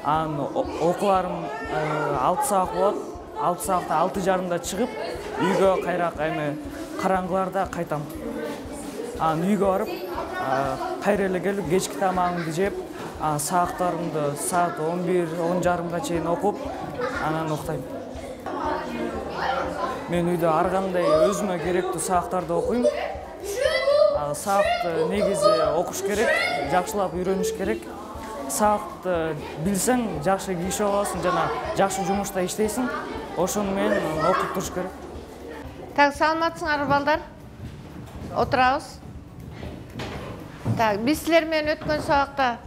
окууларым 6 саат болот. 6 саатта 6:30 чыгып, үйгө кайраак эми караңгыларда кайтам. Үйгө барып, кайра эле келип, кечки тамагымды жеп, сабактарымды саат 11:30 чейин окуп, анан уктайм. Мен үйдө ар кандай өзүмө керектүү сабактарды окуйм. Сабакты негизи окуш керек, жакшылап үйрөнүш керек. Сабакты билсең, жакшы киши болосуң жана жакшы жумушта иштейсиң. Ошону менен окуп туруш керек. Так, саламатсыңарбы балдар? Отурабыз. Так, биз силер менен өткөн сабакта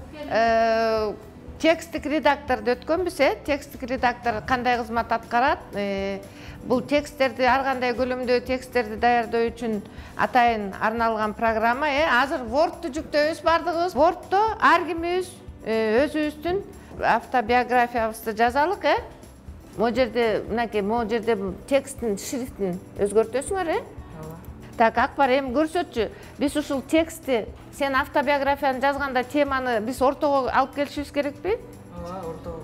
текстик редакторду өткөнбүз, Текстик редактор кандай кызмат аткарат? Бул тексттерди, ар кандай көлөмдө тексттерди даярдоо үчүн атайын арналган программа. Азыр Word'ду жүктөйбүз бардыгыбыз. Word'до ар кимибиз өзүбүздүн автобиографиябызды жазалык, Могу жерде, мынакей, могу жерде тексттин шрифтин өзгөртөсүңөр, Так, Акбар, эми көрсөтчү. Биз ушул текстти, сен автобиографияны жазганда теманы биз ортого алып келишибиз керекпи? Ортого.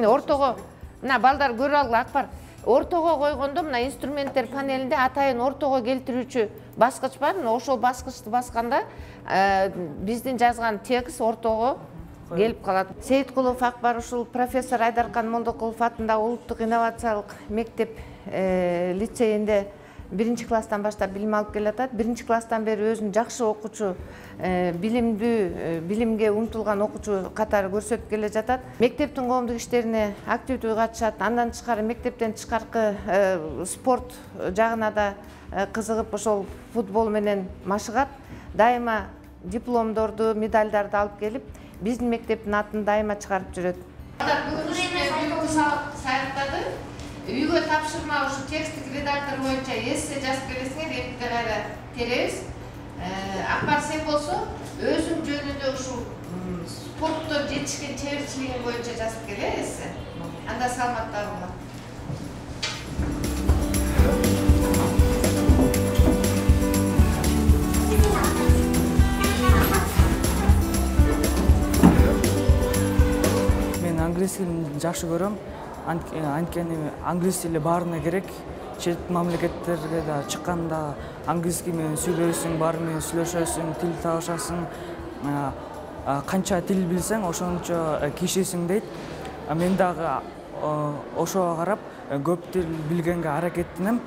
Ортого. Мына балдар көрүп алгыла, Акбар. Ортого койгондо мына инструменттер панелинде атайын ортого келтирүүчү баскыч бар. Ошол баскычты басканда биздин жазган текст ортого келип калат. Сейиткулов Акбар ушул профессор Айдаркан Молдокулов атындагы улуттук инновациялык мектеп лицейинде 1-класстан баштап билим алып келатат. 1-класстан бери өзүн жакшы окуучу, билимдүү, билимге умтулган окуучу катары көрсөтүп келе жатат. Мектептин коомдук иштерине активдүү катышат. Андан тышкары мектептен тышкаркы спорт жагына да кызыгып, ошол футбол менен машыгат. Дайыма дипломдорду, медальдарды алып келип, биздин мектептин атын дайыма чыгарып жүрөт. Үйгө тапшырма ушу текстик редактор боюнча эссе жазып келесиңер, эпте кайра теребиз. Акбар, сен болсо өзүң жөнүндө ушул спортто жетишкен чеберчилигиң боюнча жазып кел, эссе. Анда саламаттар болот. Мен англис тилин жакшы көрөм. Анткени англис тили баарына керек. Чет мамлекеттерге да чыкканда англиский менен сүйлөшсөң, баары менен сүйлөшөсүң, тил табышасың. Канча тил билсең, ошончо кишисиң дейт. Мен дагы ошого карап көп тил билгенге аракеттенем.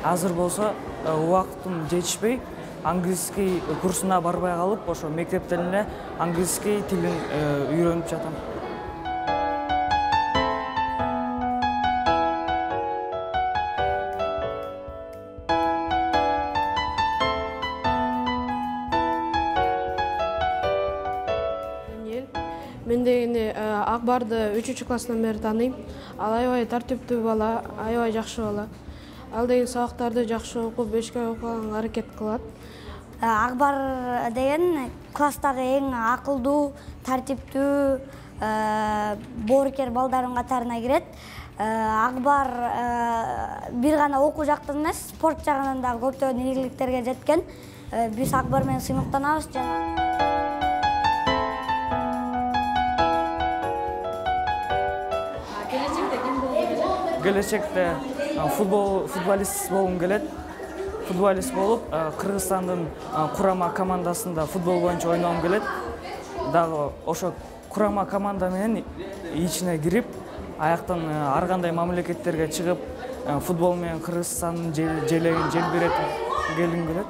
Азыр болсо убактым жетишпей, английский курсуна барбай калып, ошо мектептен эле английский тилин үйрөнүп жатам. Мен дегенде Акбарды 3-класстан бери тааныйм. Ал аябай тартиптүү бала, аябай жакшы бала. Ал деген сабактарды жакшы окуп, бешке окуганга аракет кылат. Акбар деген класстагы эң акылдуу, тартиптүү, боорукер балдардын катарына кирет. Акбар бир гана окуу жактан эмес, спорт жагынан да көптөгөн ийгиликтерге жеткен. Биз Акбар менен сыймыктанабыз. Келечекте футболист болгум келет. Футболист болуп, Кыргызстандын курама командасында футбол боюнча ойногум келет. Дагы ошо курама команда менен ичине кирип, аяктан ар кандай мамлекеттерге чыгып, футбол менен Кыргызстандын желегин желбиретип келгим келет.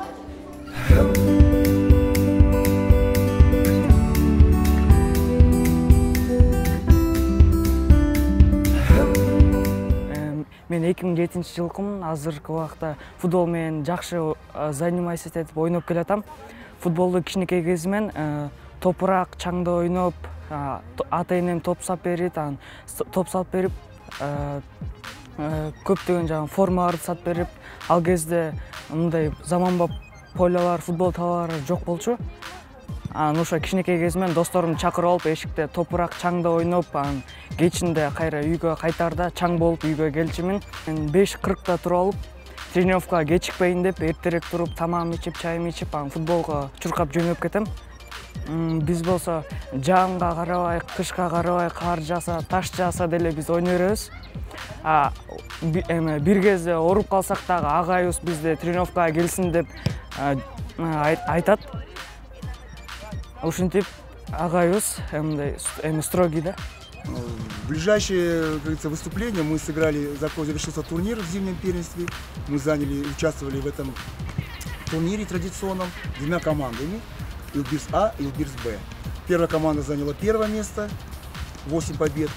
Мен 2007-жылкымын, азыркы убакта футбол менен жакшы занимайся этип ойноп келатам. Футболду кичинекей кезимен топурак, чаңда ойноп, ата-энем топ салып берет, көптөгөн жаңы формаларды сатып берип, ал кезде мындай заманбап пойлалар, футбол талаары жок болчу. Ошо кичинекей кезимен досторумду чакырып алып, эшикте топурак, чаңда ойноп, кечинде кайра үйгө кайтарда чаң болуп үйгө келчүмүн. Мен 5:40-та туруп алып, тренировкага кечикпейин деп, эртерээк туруп, тамагымды ичип, чайымды ичип, футболго чуркап жөнөп кетем. Биз болсо жаанга карабай, кышка карабай кар жаса, таш жаса деле биз ойной беребиз. Бир кезде ооруп калсак дагы агайыбыз бизде тренировкага келсин деп айтат. Ушинтип агайыбыз мындай строгий да. Ближайшее, как говорится, выступление мы сыграли, завершился турнир в зимнем первенстве. Мы участвовали в этом турнире традиционном двумя командами, Илбирс А и Илбирс Б. Первая команда заняла первое место, 8 побед.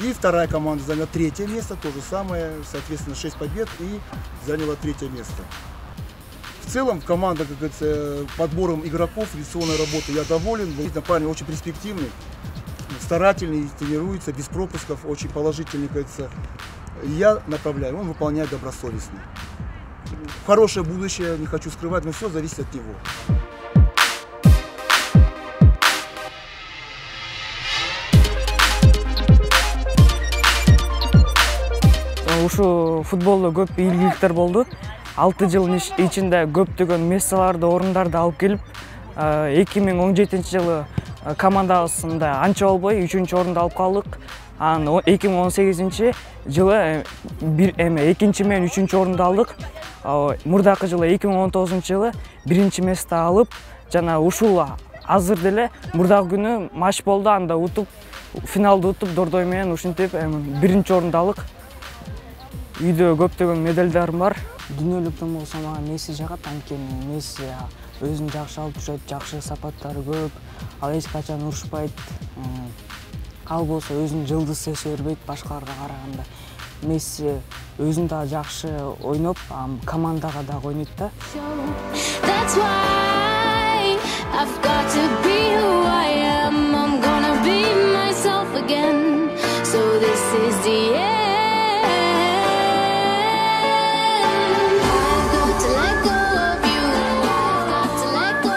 И вторая команда заняла третье место, то же самое, соответственно, 6 побед и заняла третье место. В целом команда, как говорится, подбором игроков, традиционной работы я доволен. Парень очень перспективный, старательный, тренируется, без пропусков, очень положительный, кажется. Я направляю, он выполняет добросовестно. Хорошее будущее, не хочу скрывать, но все зависит от него. Ушу футболдо көп ийгиликтер болду. 6 жыл ичинде көптөгөн месселерди, орундарды алып келип, 2017 жылы командабызда анча болбой 3-орунду алып калдык. Анан 2018 жылы экинчи менен 3-орунду алдык. Мурдакы жылы 2019 жылы 1-мести алып, жана ушул азыр деле мурдагы күнү матч болду, анда утуп, финалды утуп, Дордой менен ушинтип 1-орунду алдык. Үйдө көптөгөн медалдарым бар. Дүйнөлүктөн болсо мага Месси жагат, анткени Месси өзүн жакшы алып жүрөт, жакшы сапаттары көп, ал эч качан урушпайт. Ал болсо өзүн жылдыз сесе бербейт башкаларга караганда. Месси өзүн да жакшы ойноп, командага да ойнойт да. That's why I've got to be who I am. I'm gonna be myself again. So this is the end. I've got to let go of you. I've got to let go.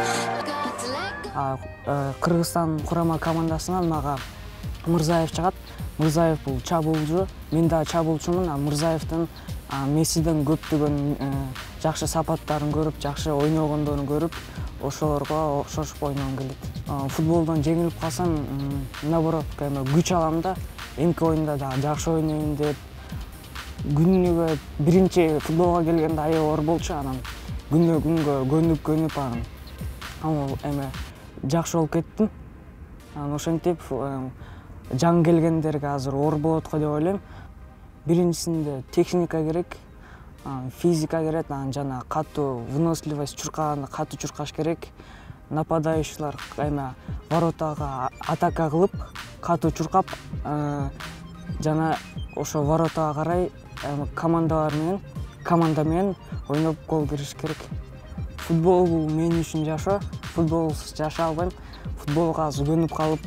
I've got to let go. Кыргызстан курама командасынан мага Мырзаев чыгат. Мырзаев бул чабуулчу, мен да чабуулчумун. Мырзаевдин Мессиден көптөгөн жакшы сапаттарын көрүп, жакшы ойногондорун көрүп, ошолорго окшошуп ойногум келет. Футболдон жеңилип калсам, наоборот, күч алам да, эмки оюнда да жакшы ойнойм деп. Күнүгө биринчи футболго келгенде аябай оор болчу, анан күнгө көнүп анан жакшы болуп кеттим. Анан ошентип жаңы келгендерге азыр оор болот го деп ойлойм. Биринчисинде техника керек, физика керек, анан жана катуу выносливость, чуркаганда катуу чуркаш керек. Нападающийлар воротага атака кылып, катуу чуркап, жана ошо воротага карай команда менен ойноп гол кириш керек. Футбол бул мен үчүн жашоо, футболсуз жашай албайм. Футболго азыр көнүп калып,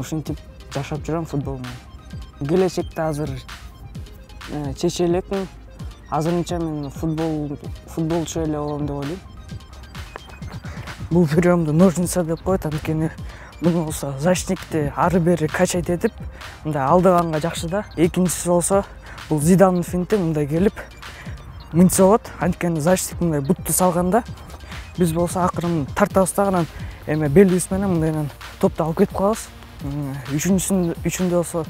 ушинтип жашап жүрөм футбол менен. Келечекте азыр чече элекмин. Азырынча мен футболчу эле болом деп ойлойм. Бул приемду ножница деп коет, анткени муну болсо защитникти ары бери качать этип, мындай алдыганга жакшы да. Экинчиси болсо бул Зидандын финти, мындай келип мынча болот, анткени защитник мындай бутту салганда биз болсо акырын тартабыз да, анан белибиз менен мындайдан топту алып кетип калабыз. Үчүндө болсо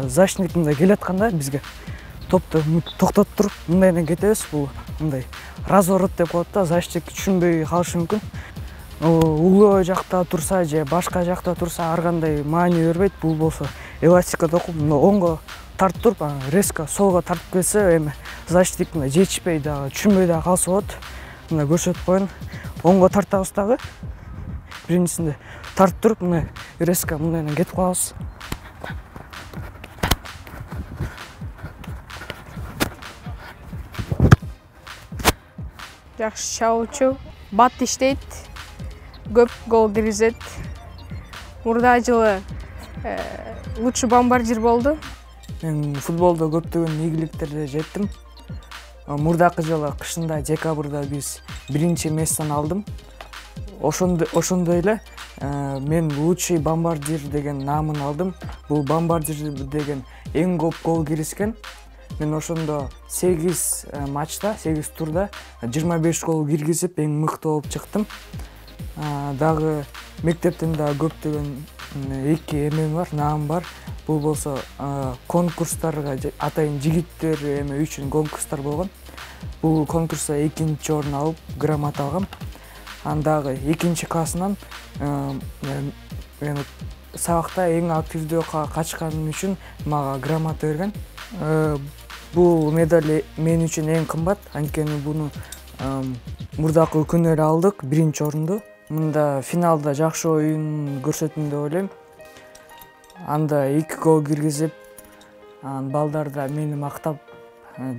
защитник мындай келатканда бизге топту токтотуп туруп мындайдан кетебиз. Бул мындай разворот деп коет да, защитник түшүнбөй калышы мүмкүн. Угловой жакта турса же башка жакта турса ар кандай маани бербейт. Бул болсо эластикка токуп оңго тартып туруп, резко солго тартып кетсе, защитник мындай жетишпей дагы, түшүнбөй дагы калса болот. Мындай көрсөтүп коеюн. Оңго тартабыз дагы. Биринчисинде тартып туруп, мындай резко мындайдан кетип калабыз. Жакшы чабуучу, бат иштейт, көп гол киргизет. Мурда жылы лучший бомбардир болду. Мен футболдо көптөгөн ийгиликтерге жеттим. Мурдакы жылы кышында декабрда биз 1-месттен алдым. Ошондой эле мен лучший бомбардир деген наамын алдым. Бул бомбардир деген эң көп гол киргизген. Мен ошондо 8 матчта, 8 турда 25 гол киргизип, эң мыкты болуп чыктым. Дагы мектептен да көптөгөн эки эмем бар, наам бар. Бул болсо конкурстарга атайын жигиттер эме үчүн конкурстар болгон. Бул конкурста 2-чи орун алып, грамота алгам. Дагы 2-чи классынан сабакта эң активдүү качканым үчүн мага грамота берген. Бул медаль мен үчүн эң кымбат, анткени буну мурдакы күнү эле алдык, 1-чи орунду. Мында финалда жакшы оюн көрсөттүм деп ойлойм. Анда 2 гол киргизип, балдар да мени мактап,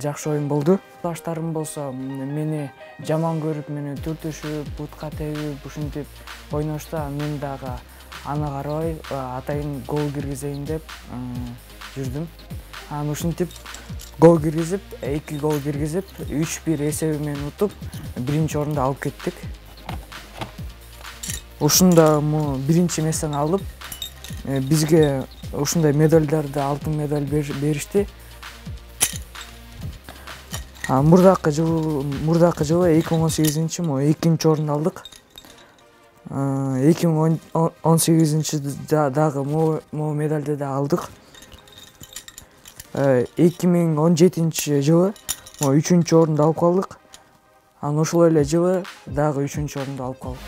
жакшы оюн болду. Баштарым болсо мени жаман көрүп, мени түртүшүп, бутка тебип, ушинтип ойношто, мен дагы аны карабай атайын гол киргизейин деп жүрдүм. Ушинтип гол киргизип, 2 гол киргизип, 3-1 эсеби менен утуп, 1-чи орунду алып кеттик. Ушунда 1-чи эместен алып, бизге ушундай медалдарды, алтын медаль беришти. Мурдакы жылы 2018-чи 2-чи орунду алдык. 2018-чи дагы могу медалды да алдык. 2017-чи жылы 3-чү орунду алып калдык. Ошол эле жылы дагы 3-чү орунду алып калдык.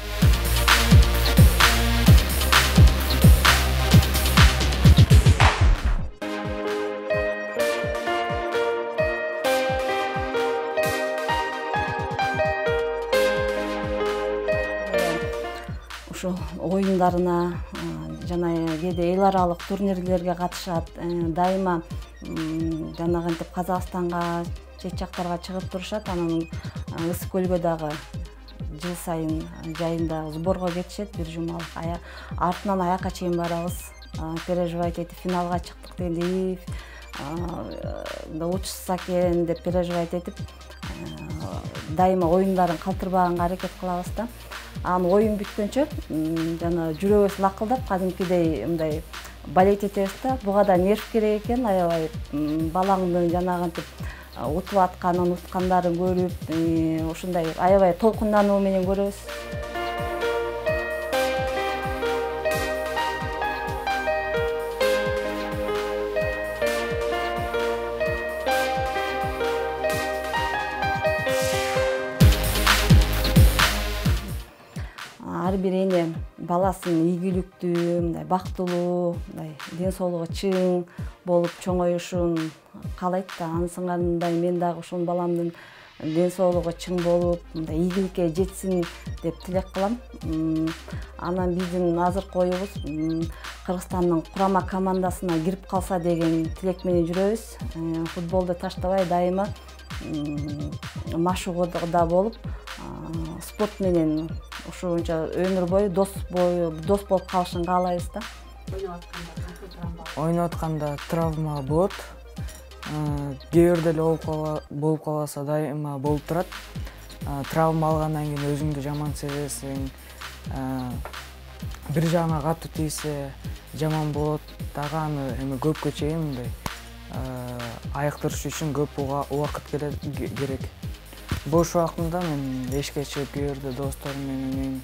Ушул оюндарына жана кээде эл аралык турнирлерге катышат. Дайыма жанагынтип Казакстанга, чет жактарга чыгып турушат. Анан Ысык көлгө дагы жыл сайын жайында сборго кетишет, бир жумалык. Артынан аякка чейин барабыз, переживать этип финалга чыктык деп, учушса экен деп переживать этип, дайыма оюндарын калтырбаганга аракет кылабыз да. Анан оюн бүткөнчө жана жүрөгүбүз лакылдап, кадимкидей мындай балет этебиз да. Буга да нерв керек экен, аябай балаңдын жанагынтип утуп атканын, уткандарын көрүп, ушундай аябай толкундануу менен көрөбүз. Ар бир эне баласын ийгиликтүү, мындай бактылуу, мындай ден соолугу чың болуп чоңоюшун каалайт да. Ансыгандай мен дагы ушул баламдын ден соолугу чың болуп, мындай ийгиликке жетсин деп тилек кылам. Анан биздин азыркы оюбуз Кыргызстандын курама командасына кирип калса деген тилек менен жүрөбүз. Футболду таштабай дайыма машыгууда болуп, спорт менен ушунча өмүр бою дос болуп калышын каалайбыз да. Ойноп атканда травма болот. Кээ бирде эле болуп калбаса дайыма болуп турат. Травма алгандан кийин өзүңдү жаман сезесиң. Бир жагыңа катуу тийсе жаман болот. Дагы аны эми көпкө чейин мындай айыктырыш үчүн көп убакыт керек. Бош убактымда мен эшикке чыгып, кээ бирде досторум менен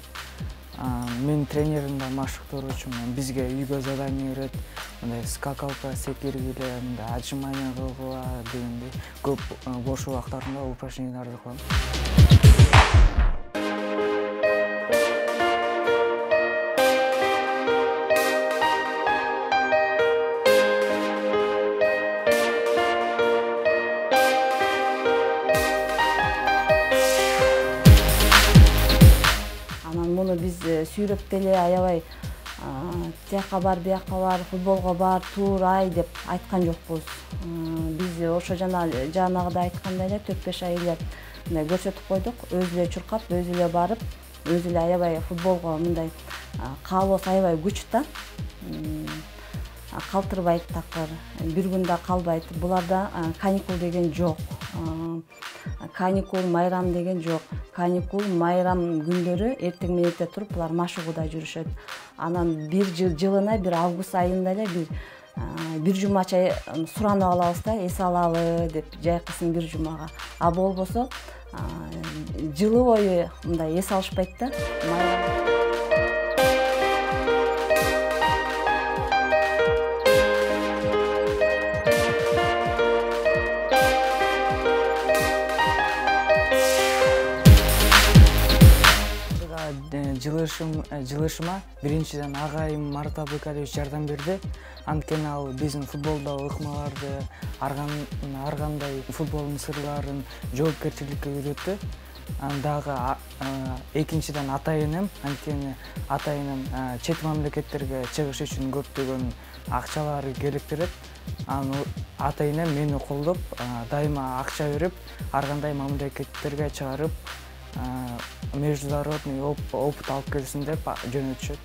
мен тренерим да машыктыруучумун. Бизге үйгө задание берет. Мындай скакалка, секиргиле, мындай отжимание кылгыла дегендей көп бош убактарымда упражненияларды кылам. Биз сүйрөп деле аябай тияка бар, бияка бар, футболго бар, тур, ай деп айткан жокпуз. Биз ошо жанагыда айткандай эле 4-5 ай эле көрсөтүп койдук. Өзү эле чуркап, өзү эле барып, өзү эле аябай футболго мындай каалоосу аябай күчтүү да. Калтырбайт такыр, бир күн да калбайт. Буларда каникул деген жок. Каникул, майрам деген жок. Каникул, майрам күндөрү эртең менен эрте туруп булар машыгууда жүрүшөт. Анан бир жылына бир август айында эле бир жума чай суранып алабыз да, эс алалы деп жайкысын бир жумага. А болбосо жылы бою мындай эс алышпайт да. жылышыма биринчиден агайым Марат Абыкалиевич жардам берди. Анткени ал биздин футболдо ыкмаларды, ар кандай футболдун сырларын, жоопкерчиликке үйрөттү. Дагы экинчиден атайыным, анткени атайыным чет мамлекеттерге чыгыш үчүн көптөгөн акчалары керектелет. Атайыным мени колдоп, дайыма акча берип, ар кандай мамлекеттерге чыгарып, международный опыт алып келсин деп жөнөтүшөт.